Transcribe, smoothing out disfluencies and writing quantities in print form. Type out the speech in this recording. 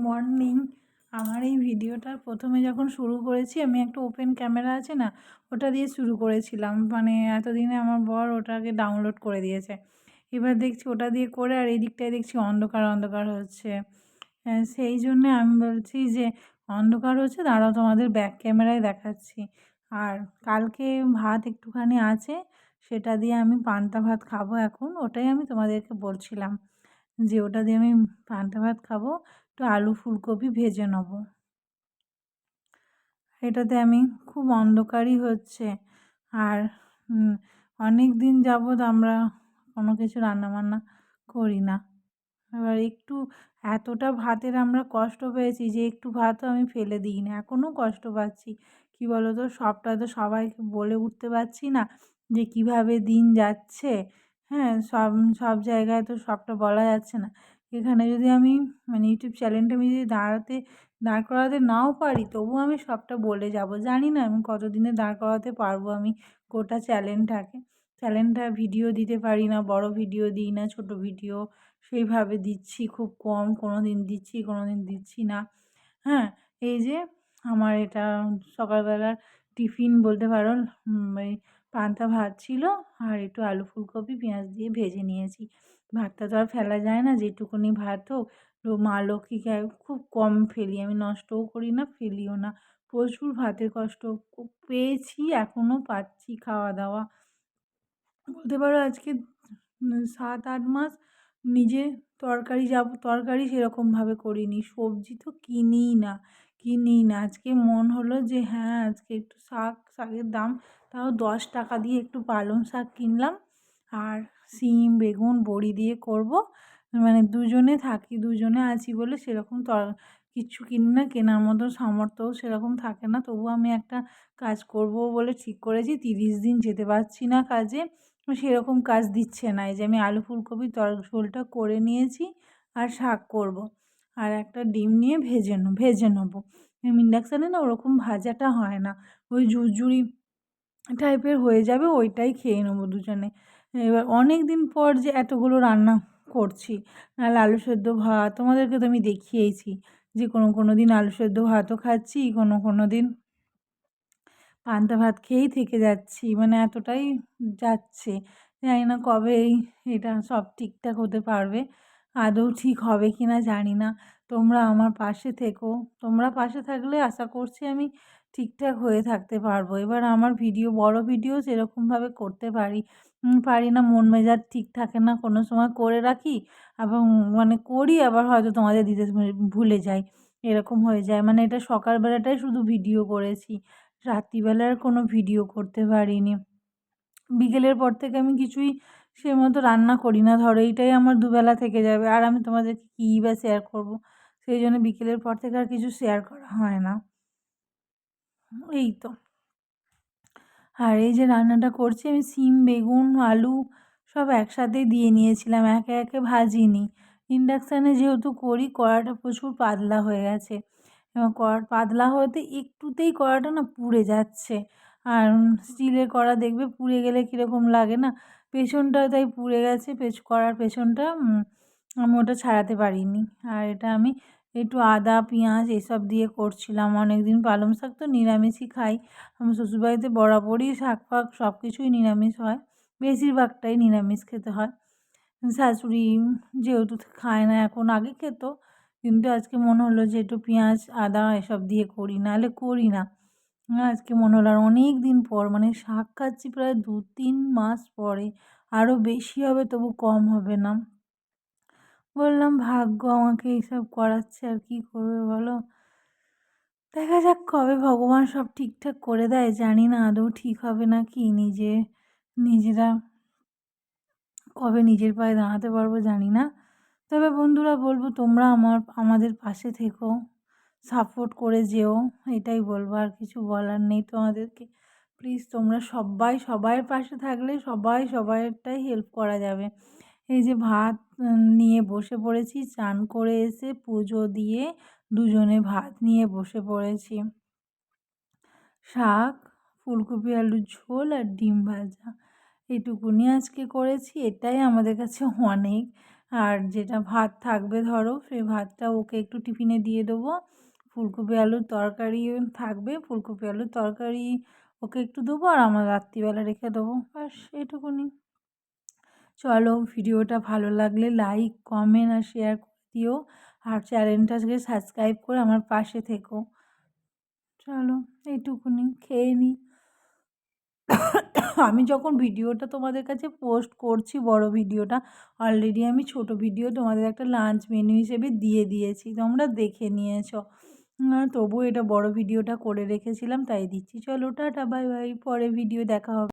Morning. আমার এই ভিডিওটার প্রথমে যখন শুরু করেছি আমি একটা ওপেন ক্যামেরা আছে না, ওটা দিয়ে শুরু করেছিলাম। মানে এতদিনে আমার বর ওটাকে ডাউনলোড করে দিয়েছে। এবার দেখছি ওটা দিয়ে করে আর এই দিকটায় দেখছি অন্ধকার অন্ধকার হচ্ছে। সেই জন্যে আমি বলছি যে অন্ধকার হচ্ছে, দাঁড়াও তোমাদের ব্যাক ক্যামেরায় দেখাচ্ছি। আর কালকে ভাত একটুখানি আছে, সেটা দিয়ে আমি পান্তা ভাত খাবো এখন। ওটাই আমি তোমাদেরকে বলছিলাম যে ওটা দিয়ে আমি পান্তা ভাত খাবো। একটু আলু ফুলকপি ভেজে নেব। এটাতে আমি খুব অন্ধকারই হচ্ছে। আর অনেক দিন যাবৎ আমরা কোনো কিছু রান্নাবান্না করি না। এবার একটু এতটা ভাতের আমরা কষ্ট পেয়েছি যে একটু ভাতও আমি ফেলে দিই না, এখনও কষ্ট পাচ্ছি। কী বলো তো, সবটা তো সবাইকে বলে উঠতে পারছি না যে কিভাবে দিন যাচ্ছে। হ্যাঁ, সব সব জায়গায় তো সবটা বলা যাচ্ছে না। এখানে যদি আমি মানে ইউটিউব চ্যানেলটা আমি যদি দাঁড় করাতে নাও পারি, তবুও আমি সবটা বলে যাব। জানি না আমি কতদিনে দাঁড় করাতে পারবো আমি গোটা চ্যানেলটা ভিডিও দিতে পারি না, বড় ভিডিও দিই না, ছোট ভিডিও সেইভাবে দিচ্ছি খুব কম। কোনো দিন দিচ্ছি, কোনো দিন দিচ্ছি না। হ্যাঁ, এই যে আমার এটা সকালবেলার টিফিন বলতে পারো। ওই পান্তা ভাত ছিল আর একটু আলু ফুলকপি পেঁয়াজ দিয়ে ভেজে নিয়েছি। ভাতটা তো আর ফেলা যায় না, যেটুকুনি ভাত হোক। তো মা লক্ষ্মীকে খুব কম ফেলি, আমি নষ্টও করি না, ফেলিও না। প্রচুর ভাতের কষ্ট পেয়েছি, এখনও পাচ্ছি খাওয়া দাওয়া। বলতে পারো আজকে ৭-৮ মাস নিজে তরকারি সেরকমভাবে করিনি। সবজি তো কিনিই না। আজকে মন হলো যে হ্যাঁ, আজকে একটু শাকের দাম তাও 10 টাকা দিয়ে একটু পালং শাক কিনলাম। আর শিম, বেগুন, বড়ি দিয়ে করব। মানে দুজনে আছি বলে সেরকম কিচ্ছু কিনি না, কেনার মতো সামর্থ্যও সেরকম থাকে না। তবুও আমি একটা কাজ করব বলে ঠিক করেছি। 30 দিন যেতে পারছি না কাজে, সেরকম কাজ দিচ্ছে না। এই যে আমি আলু ফুলকপির ঝোলটা করে নিয়েছি আর শাক করব। আর একটা ডিম নিয়ে ভেজে নেবো। ইন্ডাকশানে না ওরকম ভাজাটা হয় না, ওই ঝুরঝুরি টাইপের হয়ে যাবে, ওইটাই খেয়ে নেবো দুজনে। এবার অনেক দিন পর যে এতগুলো রান্না করছি। নাহলে আলু সেদ্ধ ভাত তোমাদেরকে তো আমি দেখিয়েইছি যে কোনো দিন আলু সেদ্ধ ভাতও খাচ্ছি, কোনো দিন পান্তা ভাত খেয়েই থেকে যাচ্ছি। মানে এতটাই যাচ্ছে, জানি না কবে এটা সব ঠিকঠাক হতে পারবে। আদৌ ঠিক হবে কি না জানি না। তোমরা আমার পাশে থেকো। তোমরা পাশে থাকলে আশা করছি আমি ঠিকঠাক হয়ে থাকতে পারবো। এবার আমার বড় ভিডিও সেরকমভাবে করতে পারি না। মন মেজাজ ঠিক থাকে না, কোনো সময় করে রাখি এবং মানে করি, আবার হয়তো তোমাদের দিতে ভুলে যাই। এরকম হয়ে যায়। মানে এটা সকালবেলাটাই শুধু ভিডিও করেছি, রাত্রিবেলার কোনো ভিডিও করতে পারিনি। বিকেলের পর থেকে আমি কিছুই সে মতো রান্না করি না। ধরো এইটাই আমার দুবেলা থেকে যাবে, আর আমি তোমাদেরকে কীই বা শেয়ার করবো। সেই জন্য বিকেলের পর থেকে আর কিছু শেয়ার করা হয় না। এই তো। আর এই যে রান্নাটা করছি আমি, শিম, বেগুন, আলু সব একসাথেই দিয়ে নিয়েছিলাম, একে একে ভাজিনি। ইন্ডাকশানে যেহেতু করি, কড়াটা প্রচুর পাতলা হয়ে গেছে। এবং পাতলা হতে একটুতেই কড়াটা না পুড়ে যাচ্ছে। আর স্টিলের কড়া দেখবে পুড়ে গেলে কীরকম লাগে না, পেছনটা তাই পুড়ে গেছে, কড়ার পেছনটা। আমি ওটা ছাড়াতে পারিনি। আর এটা আমি একটু আদা, পেঁয়াজ এসব দিয়ে করছিলাম। অনেকদিন পালং শাক তো নিরামিষই খাই। আমার শ্বশুরবাড়িতে বরাবরই শাক ফাক সব কিছুই নিরামিষ হয়, বেশিরভাগটাই নিরামিষ খেতে হয়। শাশুড়ি যেহেতু খায় না এখন, আগে খেত, কিন্তু আজকে মনে হলো যে একটু পেঁয়াজ আদা এসব দিয়ে করি, নাহলে করি না। আজকে মনে হলো, আর অনেক দিন পর মানে শাক খাচ্ছি প্রায় 2-3 মাস পরে। আরও বেশি হবে, তবু কম হবে না। বললাম ভাগ্য আমাকে এইসব করাচ্ছে, আর কি করবে বলো। দেখা যাক কবে ভগবান সব ঠিকঠাক করে দেয়। জানি না আদৌ ঠিক হবে না কি, নিজেরা কবে নিজের পায়ে দাঁড়াতে পারবো জানি না। তবে বন্ধুরা বলবো, তোমরা আমাদের পাশে থেকো, সাপোর্ট করে যেও, এটাই বলবো। আর কিছু বলার নেই তোমাদেরকে। প্লিজ তোমরা সবাইয়ের পাশে থাকলে সবাইটাই হেল্প করা যাবে। এই যে ভাত নিয়ে বসে পড়েছি, চান করে এসে পুজো দিয়ে দুজনে ভাত নিয়ে বসে পড়েছি। শাক, ফুলকপি আলুর ঝোল আর ডিম ভাজা, এটুকুনি আজকে করেছি। এটাই আমাদের কাছে অনেক। আর যেটা ভাত থাকবে ধরো সেই ভাতটা ওকে একটু টিফিনে দিয়ে দেবো। ফুলকপি আলুর তরকারি থাকবে, ফুলকপি আলুর তরকারি ওকে একটু দেবো আর আমার রাত্রিবেলা রেখে দেবো, ব্যাস এইটুকুনি। চলো, ভিডিওটা ভালো লাগলে লাইক কমেন্ট আর শেয়ার করে দিও, আর চ্যানেলটাকে সাবস্ক্রাইব করে আমার পাশে থেকো। চলো এইটুকুনি, খেয়ে নিই। আমি যখন ভিডিওটা তোমাদের কাছে পোস্ট করছি বড় ভিডিওটা, অলরেডি আমি ছোট ভিডিও তোমাদের একটা লাঞ্চ মেনু হিসেবে দিয়ে দিয়েছি, তোমরা দেখে নিয়েছো। তবুও এটা বড় ভিডিওটা করে রেখেছিলাম তাই দিচ্ছি। চলো টাটা, বাই বাই, পরে ভিডিও দেখা হবে।